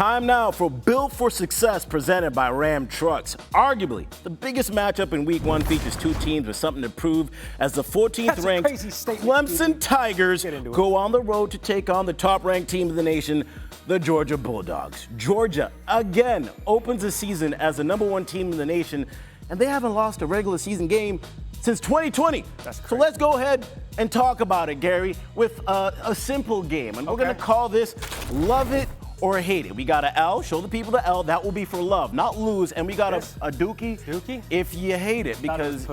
Time now for Built for Success presented by Ram Trucks. Arguably, the biggest matchup in Week 1 features two teams with something to prove as the 14th-ranked Clemson Tigers go on the road to take on the top-ranked team of the nation, the Georgia Bulldogs. Georgia, again, opens the season as the #1 team in the nation, and they haven't lost a regular season game since 2020. So let's go ahead and talk about it, Gary, with a simple game. And we're going to call this Love It or Hate It. We got an L, show the people the L, that will be for love, not lose. And we got a dookie if you hate it, because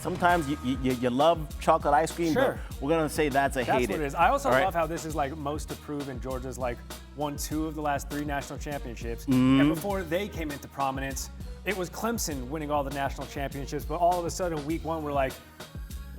sometimes you love chocolate ice cream, but we're going to say that's a hate it. That's what it is. I also love how this is like most approved, and Georgia's like won 2 of the last 3 national championships. And before they came into prominence, it was Clemson winning all the national championships, but all of a sudden, Week 1, we're like,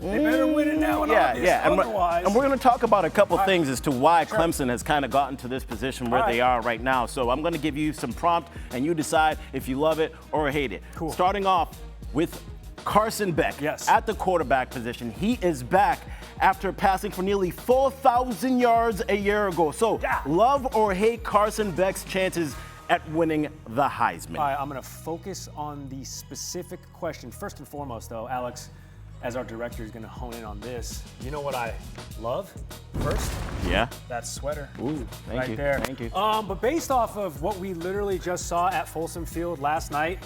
they better win it now in August. Otherwise. And we're going to talk about a couple things as to why Clemson has kind of gotten to this position where they are right now. So I'm going to give you some prompt, and you decide if you love it or hate it. Cool. Starting off with Carson Beck at the quarterback position. He is back after passing for nearly 4,000 yards a year ago. So love or hate Carson Beck's chances at winning the Heisman? All right, I'm going to focus on the specific question. First and foremost, though, Alex, as our director, is going to hone in on this. You know what I love first? Yeah. That sweater. Ooh, thank you. There. Thank you. But based off of what we literally just saw at Folsom Field last night,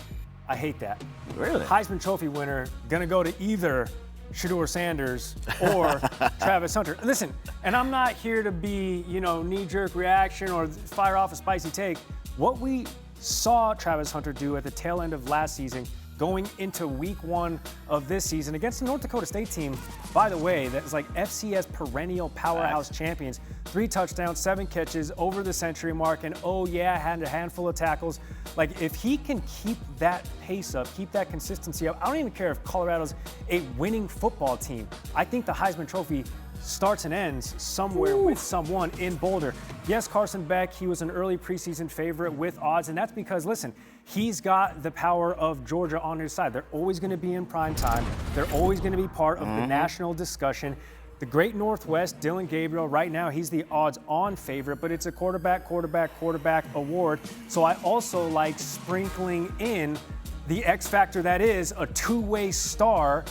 I hate that. Really? Heisman Trophy winner going to go to either Shedeur Sanders or Travis Hunter. Listen, and I'm not here to be, knee-jerk reaction or fire off a spicy take. What we saw Travis Hunter do at the tail end of last season, going into Week 1 of this season against the North Dakota State team, by the way, that's like FCS perennial powerhouse champions. 3 touchdowns, 7 catches, over the century mark, and had a handful of tackles. Like, if he can keep that pace up, keep that consistency up, I don't even care if Colorado's a winning football team. I think the Heisman Trophy starts and ends somewhere with someone in Boulder. Yes, Carson Beck, he was an early preseason favorite with odds, and that's because, listen, he's got the power of Georgia on his side. They're always going to be in prime time. They're always going to be part of the national discussion. The Great Northwest, Dylan Gabriel, right now he's the odds-on favorite, but it's a quarterback award. So I also like sprinkling in the X factor that is a two-way star.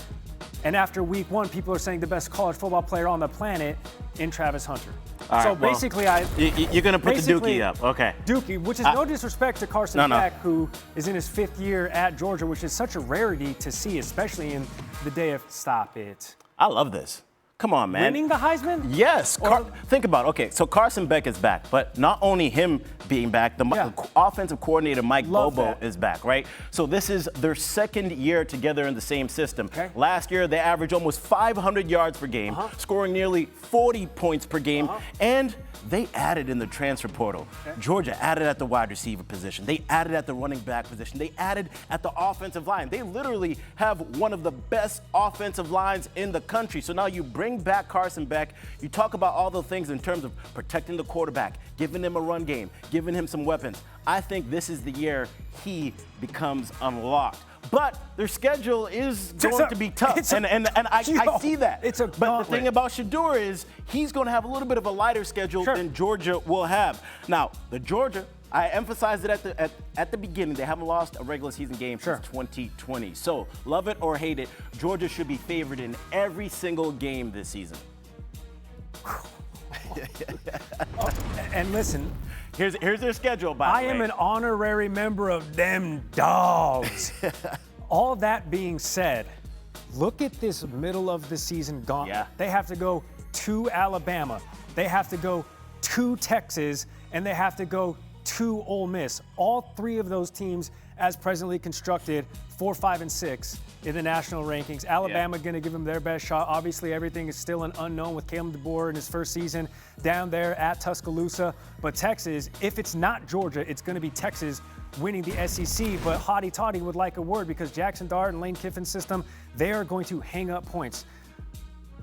And after Week 1, people are saying the best college football player on the planet in Travis Hunter. You're going to put the Dookie up. Okay. Dookie, which is no disrespect to Carson Beck, who is in his 5th year at Georgia, which is such a rarity to see, especially in the day of stop it. I love this. Come on, man. Winning the Heisman? Yes. Think about it. So Carson Beck is back, but not only him being back, the offensive coordinator, Mike Bobo, is back, right? So this is their 2nd year together in the same system. Last year, they averaged almost 500 yards per game, scoring nearly 40 points per game, and they added in the transfer portal. Georgia added at the wide receiver position. They added at the running back position. They added at the offensive line. They literally have one of the best offensive lines in the country. So now you bring back Carson Beck. You talk about all the things in terms of protecting the quarterback, giving him a run game, giving him some weapons. I think this is the year he becomes unlocked. But their schedule is going to be tough, and I see that. But the thing about Shedeur is he's going to have a little bit of a lighter schedule than Georgia will have. Now, the Georgia, I emphasized it at the beginning, they haven't lost a regular season game since 2020. So, love it or hate it, Georgia should be favored in every single game this season. And listen, here's their schedule, by the way. I am an honorary member of them dogs. All that being said, look at this middle of the season gauntlet. They have to go to Alabama. They have to go to Texas, and they have to go to Ole Miss. All 3 of those teams, as presently constructed, 4, 5, and 6 in the national rankings. Alabama going to give them their best shot. Obviously, everything is still an unknown with Caleb DeBoer in his first season down there at Tuscaloosa. But Texas, if it's not Georgia, it's going to be Texas winning the SEC. But Hotty Toddy would like a word, because Jackson Dart and Lane Kiffin's system, they are going to hang up points.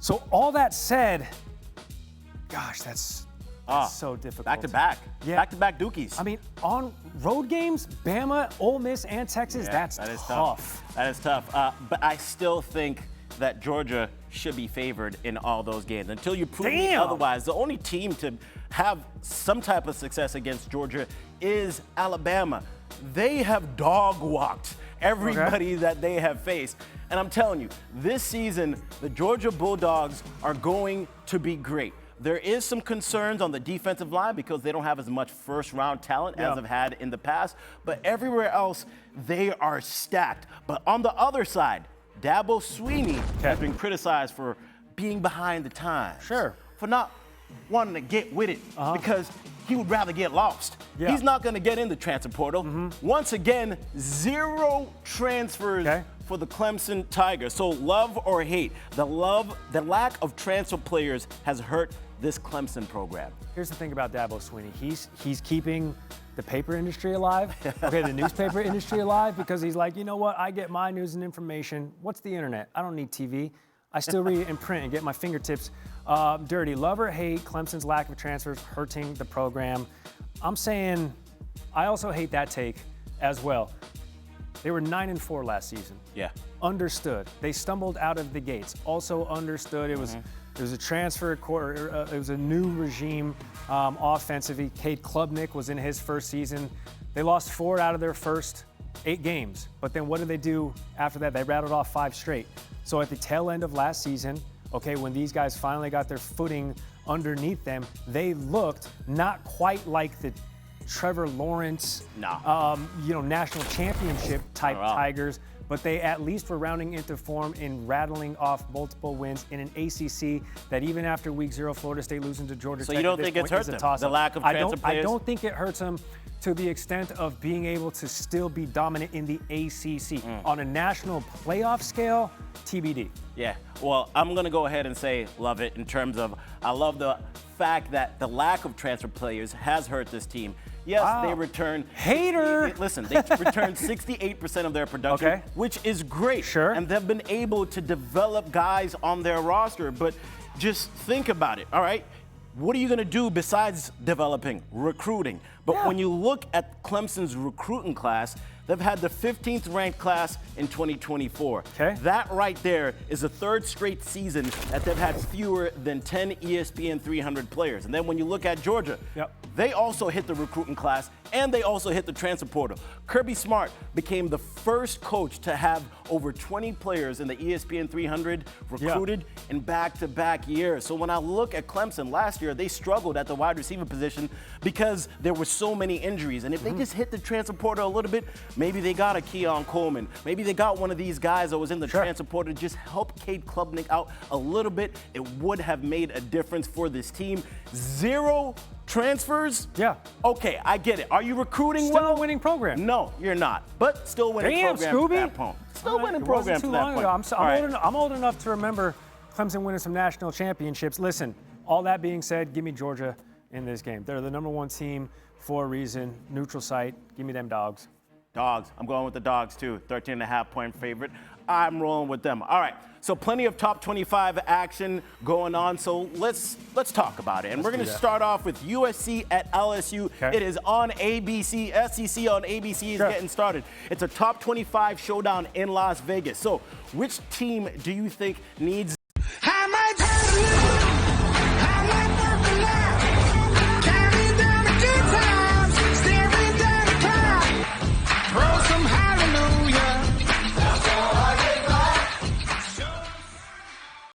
So all that said, gosh, that's so difficult. Back-to-back. Back-to-back Dookies. I mean, on road games, Bama, Ole Miss, and Texas, that's tough. That is tough. But I still think that Georgia should be favored in all those games. Until you prove me otherwise, the only team to have some type of success against Georgia is Alabama. They have dog-walked everybody that they have faced. And I'm telling you, this season, the Georgia Bulldogs are going to be great. There is some concerns on the defensive line because they don't have as much first-round talent as they've had in the past. But everywhere else, they are stacked. But on the other side, Dabo Swinney has been criticized for being behind the times. Sure. For not wanting to get with it because he would rather get lost. Yeah. He's not going to get in the transfer portal. Once again, 0 transfers for the Clemson Tigers. So love or hate, the lack of transfer players has hurt this Clemson program. Here's the thing about Dabo Swinney. He's keeping the paper industry alive, the newspaper industry alive, because he's like, you know what, I get my news and information. What's the internet? I don't need TV. I still read it in print and get my fingertips dirty. Love or hate, Clemson's lack of transfers hurting the program. I'm saying I also hate that take as well. They were 9-4 last season. Yeah. Understood. They stumbled out of the gates. Also understood. It was a transfer, it was a new regime offensively. Cade Klubnik was in his first season. They lost 4 out of their first 8 games. But then what did they do after that? They rattled off 5 straight. So at the tail end of last season, when these guys finally got their footing underneath them, they looked not quite like the Trevor Lawrence, national championship type Tigers, but they at least were rounding into form in rattling off multiple wins in an ACC that even after week 0, Florida State losing to Georgia Tech. So you don't think it's hurt them, the lack of transfer players? I don't think it hurts them to the extent of being able to still be dominant in the ACC. On a national playoff scale, TBD. Yeah, well, I'm going to go ahead and say love it in terms of I love the fact that the lack of transfer players has hurt this team. Yes, they returned. Hater! Listen, they returned 68% of their production, which is great. Sure. And they've been able to develop guys on their roster. But just think about it, all right? What are you going to do besides developing, recruiting? But when you look at Clemson's recruiting class, they've had the 15th ranked class in 2024. That right there is the 3rd straight season that they've had fewer than 10 ESPN 300 players. And then when you look at Georgia, they also hit the recruiting class and they also hit the transfer portal. Kirby Smart became the first coach to have over 20 players in the ESPN 300 recruited in back-to-back years. So when I look at Clemson last year, they struggled at the wide receiver position because there were so many injuries. And if they just hit the transfer portal a little bit, maybe they got a Keon Coleman. Maybe they got one of these guys that was in the transfer portal to just help Cade Klubnik out a little bit. It would have made a difference for this team. 0 transfers? Okay, I get it. Are you recruiting well? Still a winning program. No, you're not. But still winning program Scooby. to that point. Still winning program to that point. I'm old enough to remember Clemson winning some national championships. Listen, all that being said, give me Georgia in this game. They're the #1 team for a reason. Neutral site. Give me them dogs. Dogs. I'm going with the dogs too. 13.5-point favorite. I'm rolling with them. All right. So plenty of top 25 action going on. So let's talk about it. And we're going to start off with USC at LSU. It is on ABC. SEC on ABC is getting started. It's a top 25 showdown in Las Vegas. So which team do you think needs